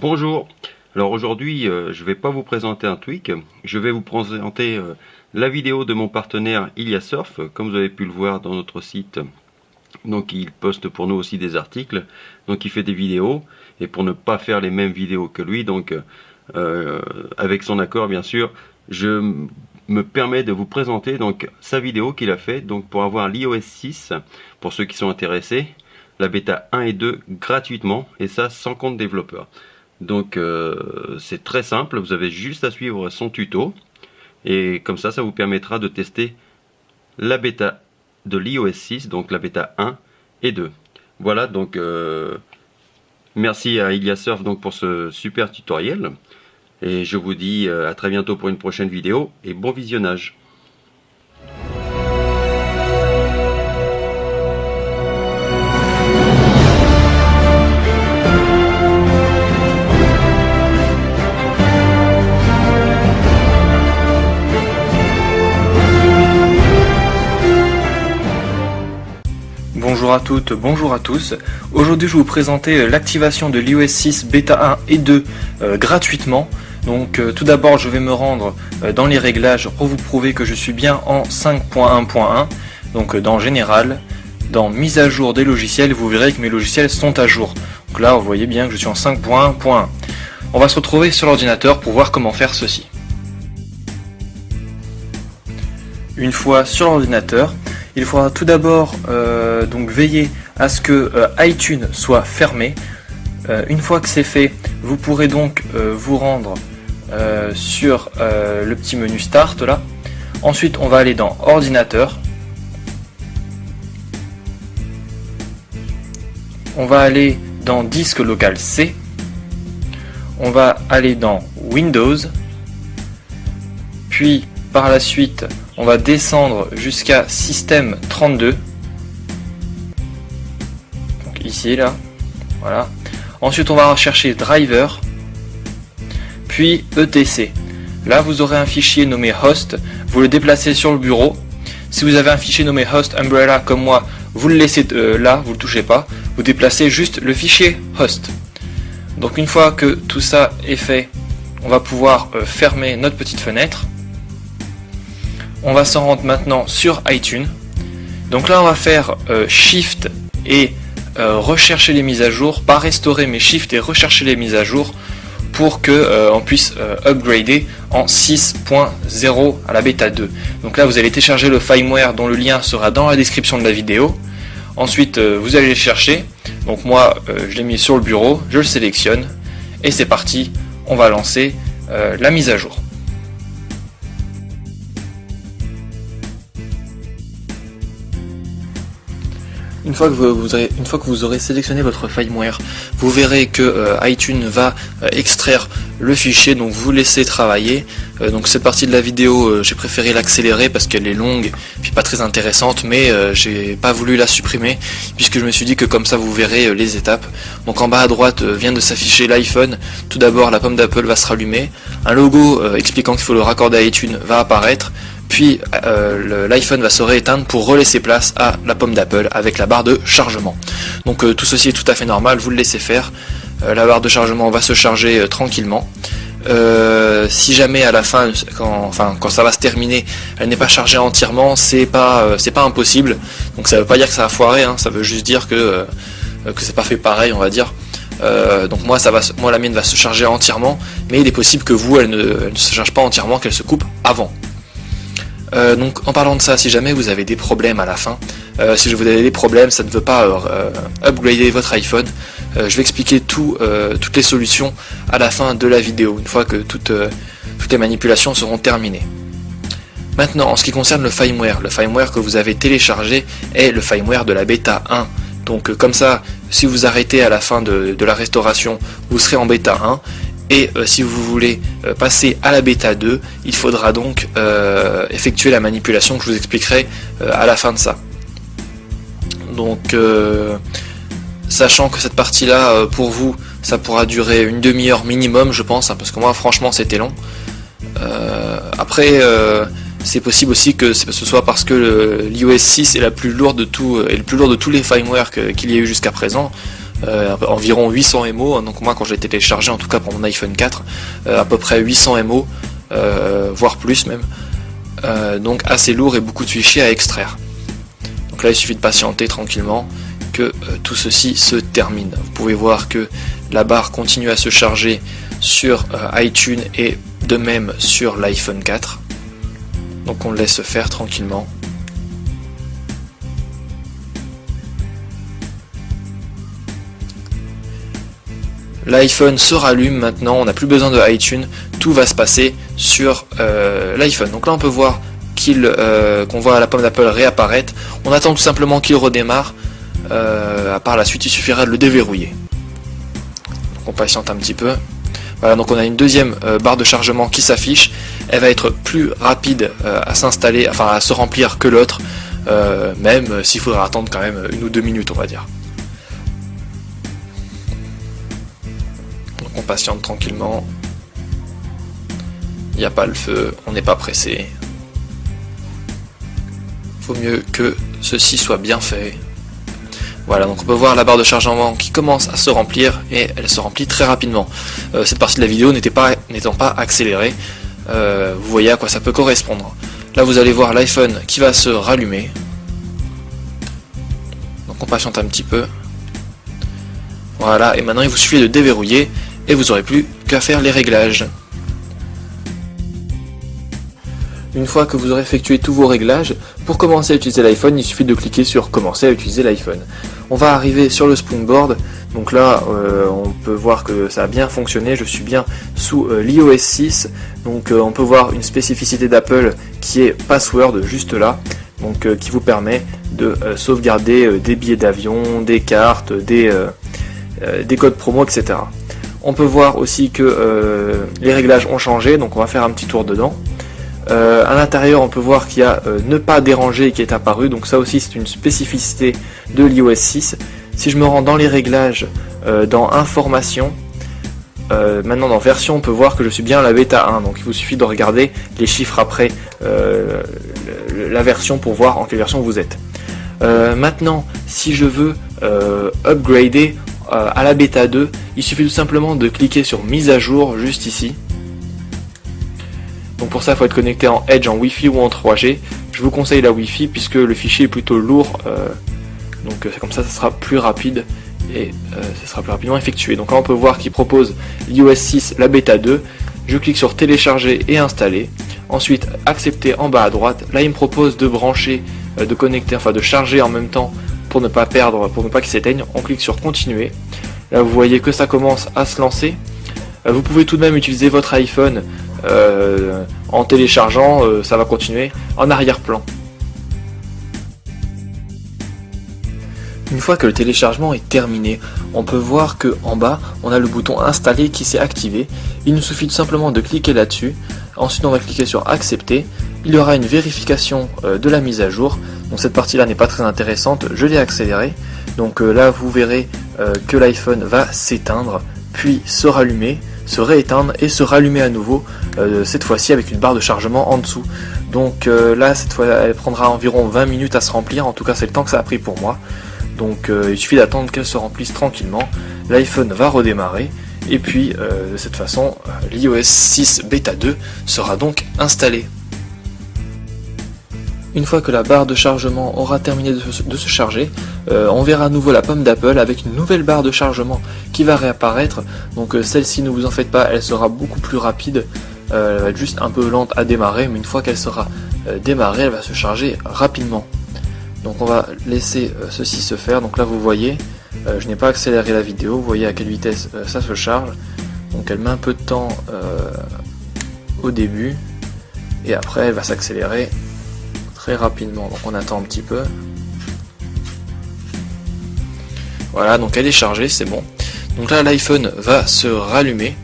Bonjour. Alors aujourd'hui, je vais pas vous présenter un tweak, je vais vous présenter la vidéo de mon partenaire Iliasurf. Comme vous avez pu le voir dans notre site, donc il poste pour nous aussi des articles, donc il fait des vidéos, et pour ne pas faire les mêmes vidéos que lui, donc avec son accord bien sûr, je me permets de vous présenter donc sa vidéo qu'il a fait donc pour avoir l'iOS 6, pour ceux qui sont intéressés, la bêta 1 et 2 gratuitement, et ça sans compte développeur. Donc c'est très simple, vous avez juste à suivre son tuto, et comme ça vous permettra de tester la bêta de l'iOS 6, donc la bêta 1 et 2. Voilà, donc merci à Iliasurf donc pour ce super tutoriel, et je vous dis à très bientôt pour une prochaine vidéo, et bon visionnage. Bonjour à toutes, bonjour à tous. Aujourd'hui je vais vous présenter l'activation de l'iOS 6 bêta 1 et 2 gratuitement. Donc tout d'abord je vais me rendre dans les réglages pour vous prouver que je suis bien en 5.1.1. Donc dans général, dans mise à jour des logiciels, vous verrez que mes logiciels sont à jour. Donc là vous voyez bien que je suis en 5.1.1. On va se retrouver sur l'ordinateur pour voir comment faire ceci. Une fois sur l'ordinateur, il faudra tout d'abord donc veiller à ce que iTunes soit fermé. Une fois que c'est fait, vous pourrez donc vous rendre sur le petit menu Start là. Ensuite, on va aller dans Ordinateur. On va aller dans Disque local C. On va aller dans Windows. Puis par la suite, on va descendre jusqu'à Système 32. Donc ici, là. Voilà. Ensuite, on va rechercher Driver. Puis ETC. Là, vous aurez un fichier nommé Host. Vous le déplacez sur le bureau. Si vous avez un fichier nommé Host Umbrella comme moi, vous le laissez là, vous ne le touchez pas. Vous déplacez juste le fichier Host. Donc une fois que tout ça est fait, on va pouvoir fermer notre petite fenêtre. On va s'en rendre maintenant sur iTunes. Donc là on va faire Shift et rechercher les mises à jour, pas restaurer mais Shift et rechercher les mises à jour pour que on puisse upgrader en 6.0 à la bêta 2. Donc là vous allez télécharger le firmware dont le lien sera dans la description de la vidéo. Ensuite vous allez le chercher. Donc moi je l'ai mis sur le bureau, je le sélectionne et c'est parti, on va lancer la mise à jour. Une fois que vous aurez sélectionné votre firmware, vous verrez que iTunes va extraire le fichier, donc vous laissez travailler. Donc cette partie de la vidéo, j'ai préféré l'accélérer parce qu'elle est longue, puis pas très intéressante, mais j'ai pas voulu la supprimer, puisque je me suis dit que comme ça vous verrez les étapes. Donc en bas à droite vient de s'afficher l'iPhone. Tout d'abord la pomme d'Apple va se rallumer, un logo expliquant qu'il faut le raccorder à iTunes va apparaître. Puis l'iPhone va se rééteindre pour relaisser place à la pomme d'Apple avec la barre de chargement. Donc tout ceci est tout à fait normal, vous le laissez faire. La barre de chargement va se charger tranquillement. Si jamais à la fin, quand ça va se terminer, elle n'est pas chargée entièrement, c'est pas impossible. Donc ça veut pas dire que ça va foirer, hein, ça veut juste dire que c'est pas fait pareil, on va dire. Donc moi la mienne va se charger entièrement, mais il est possible que vous, elle ne se charge pas entièrement, qu'elle se coupe avant. Donc en parlant de ça, si jamais vous avez des problèmes à la fin, si vous avez des problèmes, ça ne veut pas upgrader votre iPhone, je vais expliquer toutes les solutions à la fin de la vidéo, une fois que toutes les manipulations seront terminées. Maintenant, en ce qui concerne le firmware que vous avez téléchargé est le firmware de la bêta 1. Donc comme ça, si vous arrêtez à la fin de la restauration, vous serez en bêta 1. Et si vous voulez passer à la bêta 2, il faudra donc effectuer la manipulation que je vous expliquerai à la fin de ça. Donc sachant que cette partie là pour vous ça pourra durer une demi-heure minimum je pense, hein, parce que moi franchement c'était long. Après c'est possible aussi que ce soit parce que l'iOS 6 est le plus lourd de tous les firmware qu'il y a eu jusqu'à présent. environ 800 MO, donc moi quand j'ai téléchargé, en tout cas pour mon iPhone 4, à peu près 800 MO, voire plus même, donc assez lourd et beaucoup de fichiers à extraire. Donc là il suffit de patienter tranquillement que tout ceci se termine. Vous pouvez voir que la barre continue à se charger sur iTunes et de même sur l'iPhone 4. Donc on le laisse faire tranquillement. L'iPhone se rallume maintenant, on n'a plus besoin de iTunes, tout va se passer sur l'iPhone. Donc là on peut voir qu'on voit la pomme d'Apple réapparaître. On attend tout simplement qu'il redémarre. Par la suite il suffira de le déverrouiller. Donc on patiente un petit peu. Voilà, donc on a une deuxième barre de chargement qui s'affiche. Elle va être plus rapide à s'installer, enfin à se remplir que l'autre, même s'il faudra attendre quand même 1 ou 2 minutes on va dire. Donc on patiente tranquillement. Il n'y a pas le feu, on n'est pas pressé. Faut mieux que ceci soit bien fait. Voilà, donc on peut voir la barre de chargement qui commence à se remplir et elle se remplit très rapidement. Cette partie de la vidéo n'étant pas accélérée, vous voyez à quoi ça peut correspondre. Là vous allez voir l'iPhone qui va se rallumer. Donc on patiente un petit peu. Voilà, et maintenant il vous suffit de déverrouiller et vous n'aurez plus qu'à faire les réglages. Une fois que vous aurez effectué tous vos réglages, pour commencer à utiliser l'iPhone, il suffit de cliquer sur commencer à utiliser l'iPhone. On va arriver sur le Springboard, donc là on peut voir que ça a bien fonctionné, je suis bien sous l'iOS 6, donc on peut voir une spécificité d'Apple qui est Password juste là, donc qui vous permet de sauvegarder des billets d'avion, des cartes, des codes promo, etc. On peut voir aussi que les réglages ont changé, donc on va faire un petit tour dedans. À l'intérieur on peut voir qu'il y a ne pas déranger qui est apparu, donc ça aussi c'est une spécificité de l'iOS 6. Si je me rends dans les réglages, dans informations, maintenant dans version on peut voir que je suis bien à la bêta 1, donc il vous suffit de regarder les chiffres après la version pour voir en quelle version vous êtes. Maintenant si je veux upgrader à la bêta 2, il suffit tout simplement de cliquer sur mise à jour juste ici. Donc pour ça il faut être connecté en Edge, en Wi-Fi ou en 3G. Je vous conseille la Wi-Fi puisque le fichier est plutôt lourd, donc comme ça sera plus rapide et ça sera plus rapidement effectué. Donc là on peut voir qu'il propose l'iOS 6, la bêta 2. Je clique sur télécharger et installer. Ensuite accepter en bas à droite. Là il me propose de brancher, de connecter, enfin de charger en même temps pour ne pas perdre, pour ne pas qu'il s'éteigne. On clique sur continuer. Là vous voyez que ça commence à se lancer. Vous pouvez tout de même utiliser votre iPhone en téléchargeant, ça va continuer en arrière-plan. Une fois que le téléchargement est terminé, on peut voir que en bas on a le bouton installer qui s'est activé. Il nous suffit tout simplement de cliquer là-dessus. Ensuite on va cliquer sur accepter. Il y aura une vérification de la mise à jour. Donc cette partie là n'est pas très intéressante, je l'ai accélérée. Donc là vous verrez que l'iPhone va s'éteindre, puis se rallumer, se rééteindre et se rallumer à nouveau, cette fois-ci avec une barre de chargement en dessous. Donc là cette fois elle prendra environ 20 minutes à se remplir, en tout cas c'est le temps que ça a pris pour moi. Donc il suffit d'attendre qu'elle se remplisse tranquillement, l'iPhone va redémarrer et puis de cette façon l'iOS 6 Beta 2 sera donc installé. Une fois que la barre de chargement aura terminé de se charger, on verra à nouveau la pomme d'Apple avec une nouvelle barre de chargement qui va réapparaître. Donc celle-ci, ne vous en faites pas, elle sera beaucoup plus rapide. Elle va être juste un peu lente à démarrer, mais une fois qu'elle sera démarrée, elle va se charger rapidement. Donc on va laisser ceci se faire. Donc là vous voyez, je n'ai pas accéléré la vidéo, vous voyez à quelle vitesse ça se charge. Donc elle met un peu de temps au début, et après elle va s'accélérer très rapidement, donc on attend un petit peu. Voilà, donc elle est chargée, c'est bon. Donc là l'iPhone va se rallumer.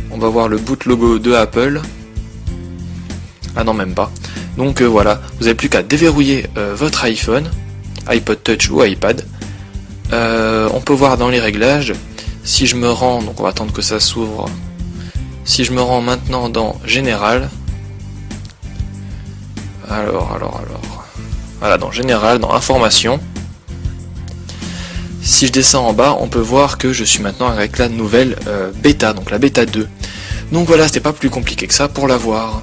On va voir le boot logo de Apple. Ah non, même pas. Donc voilà, vous n'avez plus qu'à déverrouiller votre iPhone, iPod Touch ou iPad. On peut voir dans les réglages, si je me rends, donc on va attendre que ça s'ouvre. Si je me rends maintenant dans Général, alors, voilà, dans Général, dans Information, si je descends en bas, on peut voir que je suis maintenant avec la nouvelle bêta, donc la bêta 2. Donc voilà, c'était pas plus compliqué que ça pour l'avoir.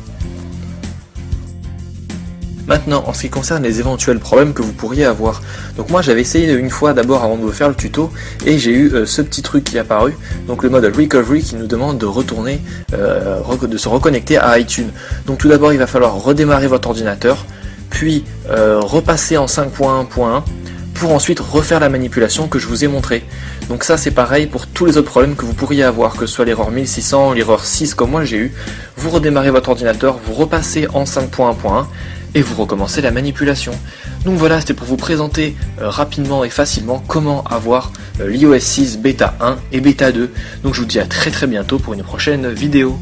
Maintenant, en ce qui concerne les éventuels problèmes que vous pourriez avoir, donc moi j'avais essayé une fois d'abord avant de vous faire le tuto, et j'ai eu ce petit truc qui est apparu, donc le mode Recovery qui nous demande de retourner, de se reconnecter à iTunes. Donc tout d'abord il va falloir redémarrer votre ordinateur, puis repasser en 5.1.1, pour ensuite refaire la manipulation que je vous ai montré. Donc ça c'est pareil pour tous les autres problèmes que vous pourriez avoir, que ce soit l'erreur 1600, l'erreur 6 comme moi j'ai eu. Vous redémarrez votre ordinateur, vous repassez en 5.1.1 et vous recommencez la manipulation. Donc voilà, c'était pour vous présenter rapidement et facilement comment avoir l'iOS 6 bêta 1 et bêta 2. Donc je vous dis à très bientôt pour une prochaine vidéo.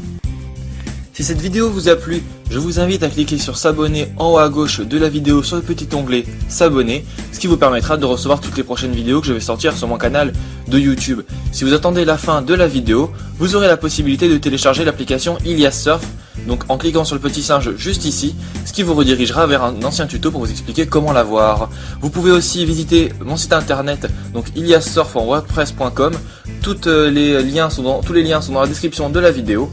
Si cette vidéo vous a plu, je vous invite à cliquer sur s'abonner en haut à gauche de la vidéo sur le petit onglet s'abonner, ce qui vous permettra de recevoir toutes les prochaines vidéos que je vais sortir sur mon canal de YouTube. Si vous attendez la fin de la vidéo, vous aurez la possibilité de télécharger l'application Ilias Surf, donc en cliquant sur le petit singe juste ici, ce qui vous redirigera vers un ancien tuto pour vous expliquer comment l'avoir. Vous pouvez aussi visiter mon site internet, donc iliassurf en wordpress.com, tous les liens sont dans la description de la vidéo.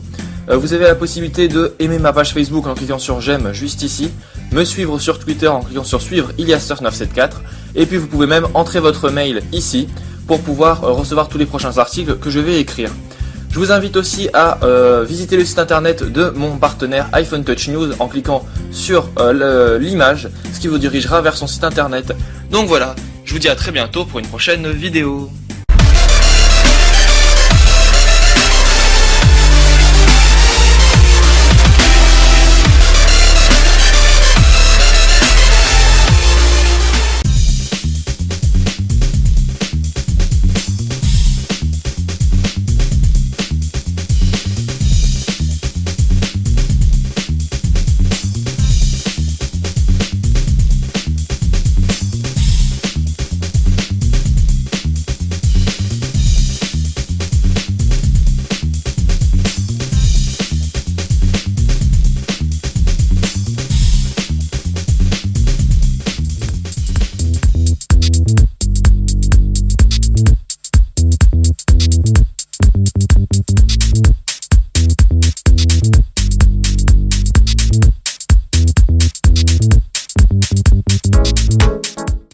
Vous avez la possibilité de aimer ma page Facebook en cliquant sur j'aime juste ici, me suivre sur Twitter en cliquant sur suivre iliassurf974, et puis vous pouvez même entrer votre mail ici pour pouvoir recevoir tous les prochains articles que je vais écrire. Je vous invite aussi à visiter le site internet de mon partenaire iPhone Touch News en cliquant sur l'image, ce qui vous dirigera vers son site internet. Donc voilà, je vous dis à très bientôt pour une prochaine vidéo.